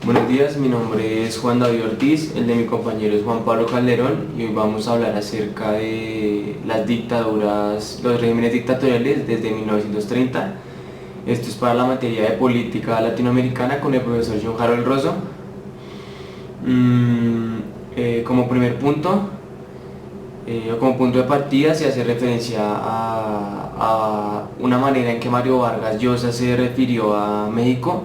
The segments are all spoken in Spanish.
Buenos días, mi nombre es Juan David Ortiz, el de mi compañero es Juan Pablo Calderón y hoy vamos a hablar acerca de las dictaduras, los regímenes dictatoriales desde 1930. Esto es para la materia de política latinoamericana con el profesor John Harold Rosso. Como primer punto, o como punto de partida, se hace referencia a una manera en que Mario Vargas Llosa se refirió a México.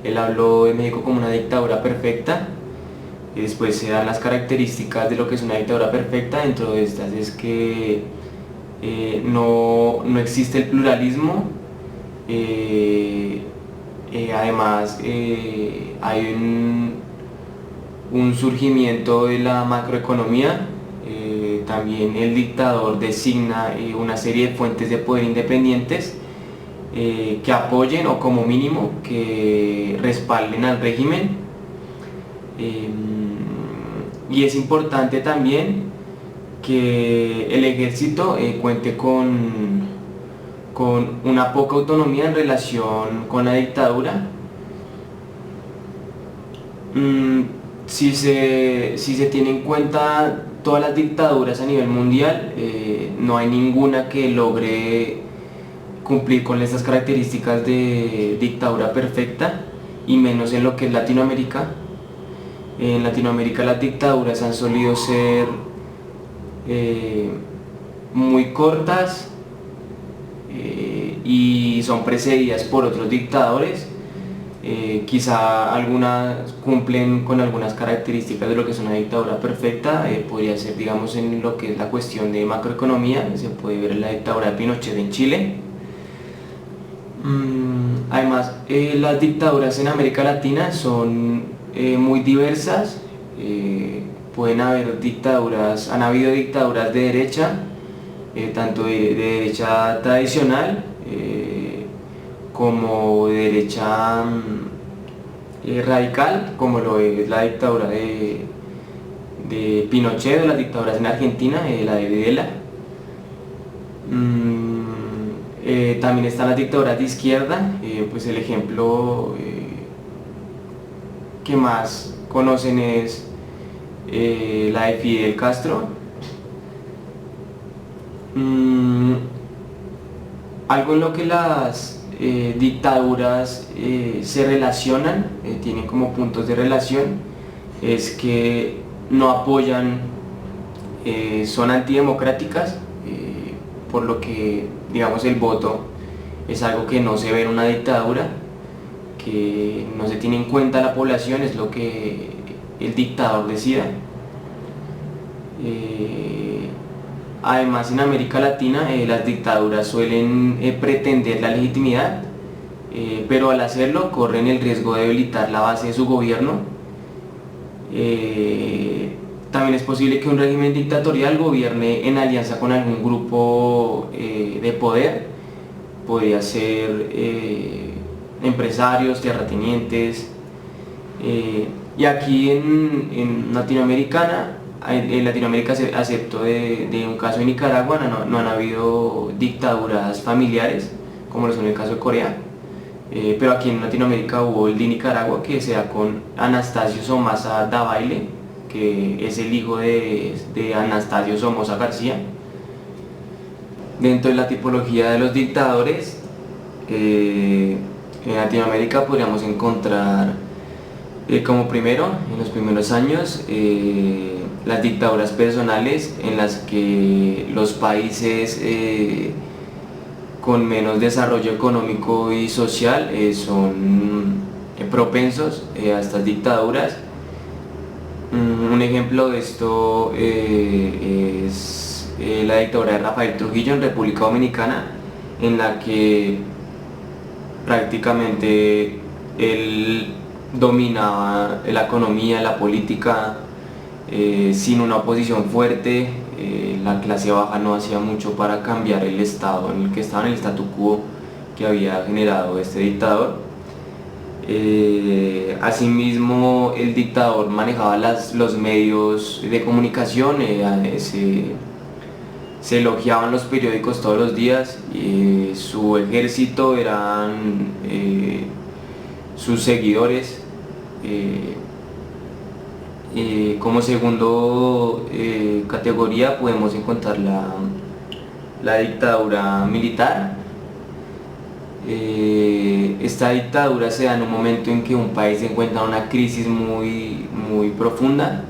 Él habló de México como una dictadura perfecta y después se dan las características de lo que es una dictadura perfecta. Dentro de estas es que no existe el pluralismo, además hay un surgimiento de la macroeconomía. También el dictador designa una serie de fuentes de poder independientes que apoyen o como mínimo que respalden al régimen. Y es importante también que el ejército cuente con una poca autonomía en relación con la dictadura. Si se tiene en cuenta todas las dictaduras a nivel mundial, no hay ninguna que logre cumplir con estas características de dictadura perfecta, y menos en lo que es Latinoamérica. En Latinoamérica las dictaduras han solido ser muy cortas y son precedidas por otros dictadores. Quizá algunas cumplen con algunas características de lo que es una dictadura perfecta. Podría ser, digamos, en lo que es la cuestión de macroeconomía, se puede ver en la dictadura de Pinochet en Chile. Además, las dictaduras en América Latina son muy diversas. Pueden haber dictaduras, han habido dictaduras de derecha, tanto de derecha tradicional como de derecha radical, como lo es la dictadura de Pinochet, o las dictaduras en Argentina, la de Videla. También están las dictaduras de izquierda. Pues el ejemplo que más conocen es la de Fidel Castro. Algo en lo que las dictaduras se relacionan, tienen como puntos de relación, es que no apoyan, son antidemocráticas, por lo que, digamos, el voto es algo que no se ve en una dictadura, que no se tiene en cuenta la población, es lo que el dictador decida. Además, en América Latina las dictaduras suelen pretender la legitimidad, pero al hacerlo corren el riesgo de debilitar la base de su gobierno. También es posible que un régimen dictatorial gobierne en alianza con algún grupo de poder. Podría ser empresarios, terratenientes. Y aquí en Latinoamérica, excepto de un caso de Nicaragua, no han habido dictaduras familiares, como lo son el caso de Corea. Pero aquí en Latinoamérica hubo el de Nicaragua, que se da con Anastasio Somoza Debayle, que es el hijo de Anastasio Somoza García. Dentro de la tipología de los dictadores, en Latinoamérica podríamos encontrar como primero, en los primeros años, las dictaduras personales, en las que los países con menos desarrollo económico y social son propensos a estas dictaduras. Un ejemplo de esto es la dictadura de Rafael Trujillo en República Dominicana, en la que prácticamente él dominaba la economía, la política, sin una oposición fuerte. La clase baja no hacía mucho para cambiar el estado en el que estaba, en el statu quo que había generado este dictador. Asimismo, el dictador manejaba los medios de comunicación. Se elogiaban los periódicos todos los días. Su ejército eran sus seguidores. Como segundo categoría podemos encontrar la dictadura militar. Esta dictadura se da en un momento en que un país se encuentra en una crisis muy profunda,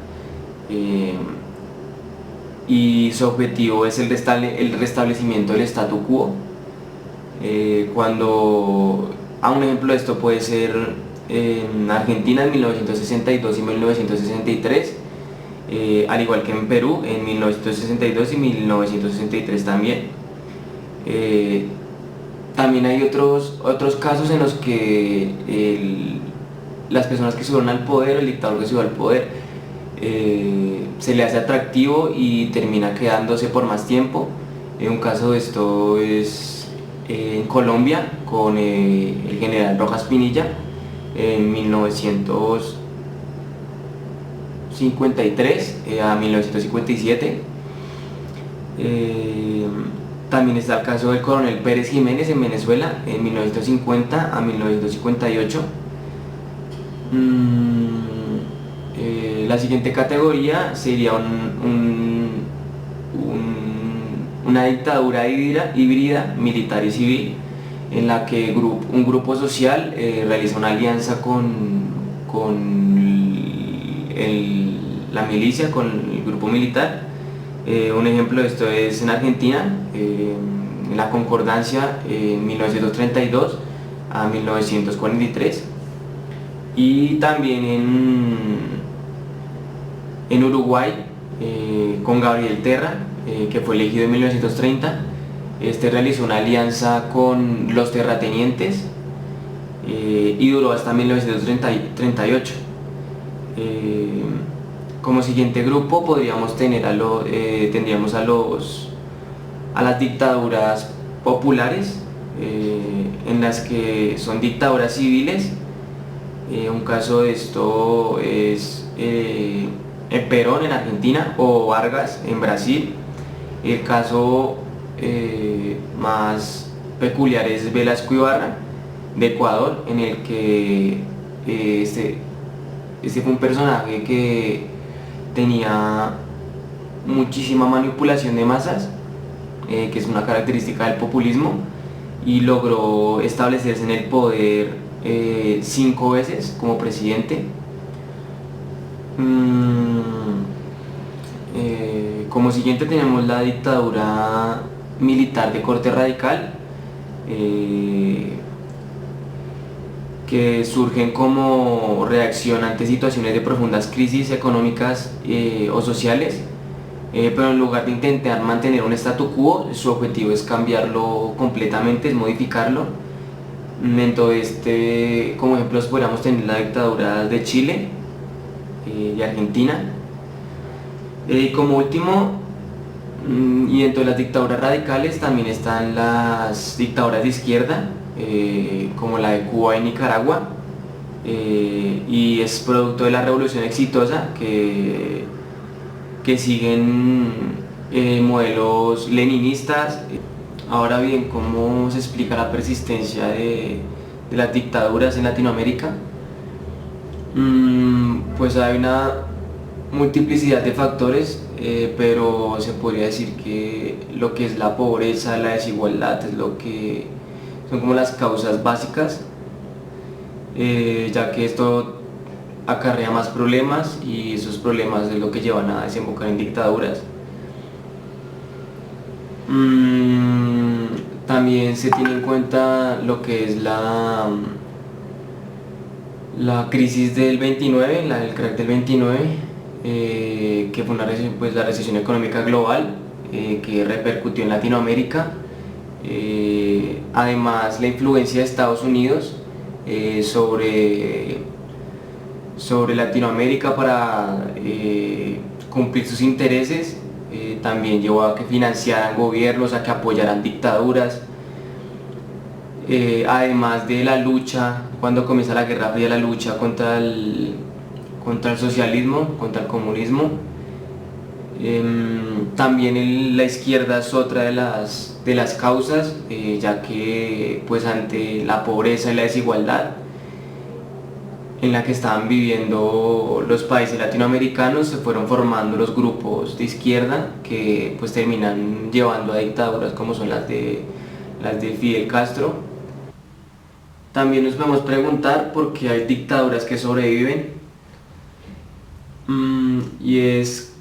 y su objetivo es el restablecimiento del statu quo. Un ejemplo de esto puede ser en Argentina en 1962 y 1963, al igual que en Perú en 1962 y 1963 también. También hay otros casos en los que las personas que suben al poder, el dictador que sube al poder, se le hace atractivo y termina quedándose por más tiempo. Un caso de esto es en Colombia con el general Rojas Pinilla en 1953 a 1957. También está el caso del coronel Pérez Jiménez en Venezuela en 1950 a 1958. La siguiente categoría sería una dictadura híbrida, militar y civil, en la que un grupo social realiza una alianza con la milicia, con el grupo militar. Un ejemplo de esto es en Argentina, en la Concordancia en 1932 a 1943, y también en Uruguay con Gabriel Terra, que fue elegido en 1930. Este realizó una alianza con los terratenientes y duró hasta 1938. Como siguiente grupo tendríamos a las dictaduras populares, en las que son dictaduras civiles. Un caso de esto es Perón en Argentina o Vargas en Brasil. El caso más peculiar es Velasco Ibarra de Ecuador, en el que este fue un personaje que tenía muchísima manipulación de masas, que es una característica del populismo, y logró establecerse en el poder 5 veces como presidente. Como siguiente tenemos la dictadura militar de corte radical, que surgen como reacción ante situaciones de profundas crisis económicas o sociales, pero en lugar de intentar mantener un statu quo, su objetivo es cambiarlo completamente, es modificarlo. Entonces, como ejemplos podríamos tener la dictadura de Chile y Argentina. Como último, y dentro de las dictaduras radicales también están las dictaduras de izquierda, como la de Cuba y Nicaragua, y es producto de la revolución exitosa que siguen modelos leninistas. Ahora bien, ¿cómo se explica la persistencia de las dictaduras en Latinoamérica? Pues hay una multiplicidad de factores, pero se podría decir que lo que es la pobreza, la desigualdad, son como las causas básicas, ya que esto acarrea más problemas y esos problemas es lo que llevan a desembocar en dictaduras. También se tiene en cuenta lo que es la crisis del 29, el crack del 29, que fue la recesión económica global, que repercutió en Latinoamérica. Además, la influencia de Estados Unidos sobre Latinoamérica para cumplir sus intereses, también llevó a que financiaran gobiernos, a que apoyaran dictaduras. Además de la lucha, cuando comienza la Guerra Fría, la lucha contra el socialismo, contra el comunismo. También la izquierda es otra de las causas, ya que pues ante la pobreza y la desigualdad, en la que estaban viviendo los países latinoamericanos, se fueron formando los grupos de izquierda que pues terminan llevando a dictaduras como son las de Fidel Castro. También nos podemos preguntar por qué hay dictaduras que sobreviven. Y es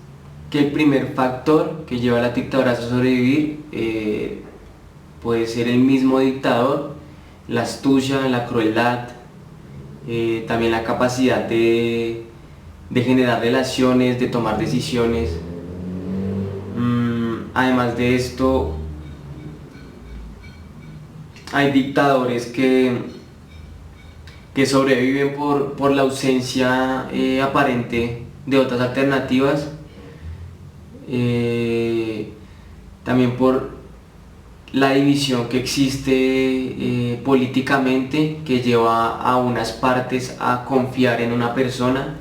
que el primer factor que lleva a las dictaduras a sobrevivir puede ser el mismo dictador, la astucia, la crueldad, también la capacidad de generar relaciones, de tomar decisiones. Además de esto, hay dictadores que sobreviven por la ausencia aparente de otras alternativas, también por la división que existe políticamente, que lleva a unas partes a confiar en una persona.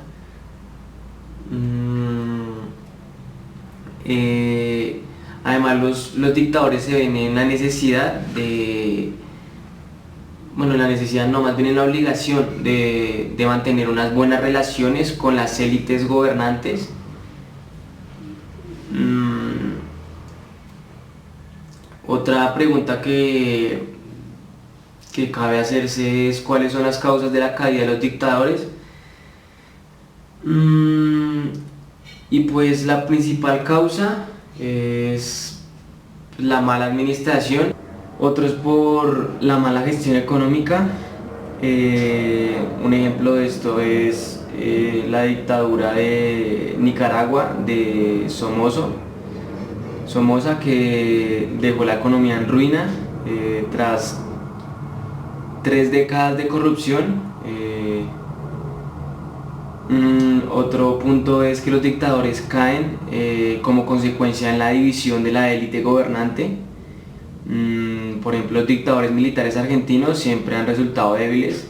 Además los dictadores se ven en la necesidad la necesidad no, más bien en la obligación de mantener unas buenas relaciones con las élites gobernantes. Otra pregunta que cabe hacerse es cuáles son las causas de la caída de los dictadores. Y pues la principal causa es la mala administración, otro es por la mala gestión económica. Un ejemplo de esto es la dictadura de Nicaragua de Somoza, que dejó la economía en ruina tras 3 décadas de corrupción. Otro punto es que los dictadores caen como consecuencia en la división de la élite gobernante. Por ejemplo, los dictadores militares argentinos siempre han resultado débiles,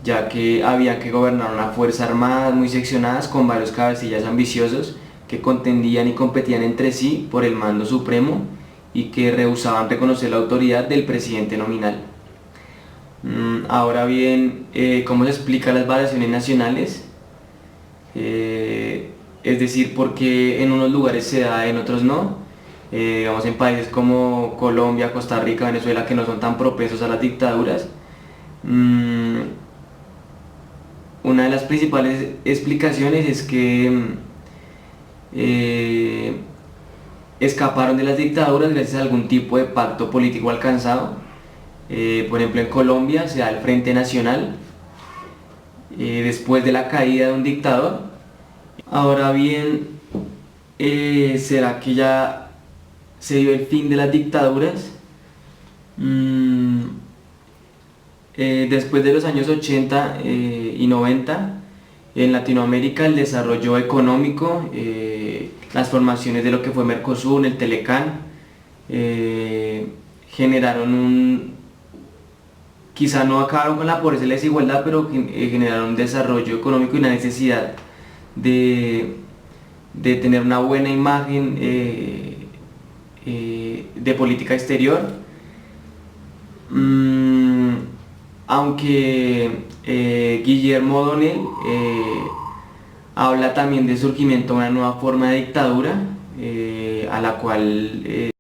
ya que había que gobernar una fuerza armada muy seccionadas con varios cabecillas ambiciosos que contendían y competían entre sí por el mando supremo y que rehusaban reconocer la autoridad del presidente nominal. Ahora bien, ¿cómo se explican las variaciones nacionales? Es decir, por qué en unos lugares se da, en otros no. Digamos, en países como Colombia, Costa Rica, Venezuela, que no son tan propensos a las dictaduras. Una de las principales explicaciones es que escaparon de las dictaduras gracias a algún tipo de pacto político alcanzado. Por ejemplo, en Colombia se da el Frente Nacional después de la caída de un dictador. Ahora bien, ¿será que ya se dio el fin de las dictaduras? Después de los años 80 y 90, en Latinoamérica el desarrollo económico, las formaciones de lo que fue Mercosur, el Telecán, generaron quizá no acabaron con la pobreza y la desigualdad, pero generaron un desarrollo económico y una necesidad de tener una buena imagen de política exterior. Aunque Guillermo O'Donnell habla también del surgimiento de una nueva forma de dictadura a la cual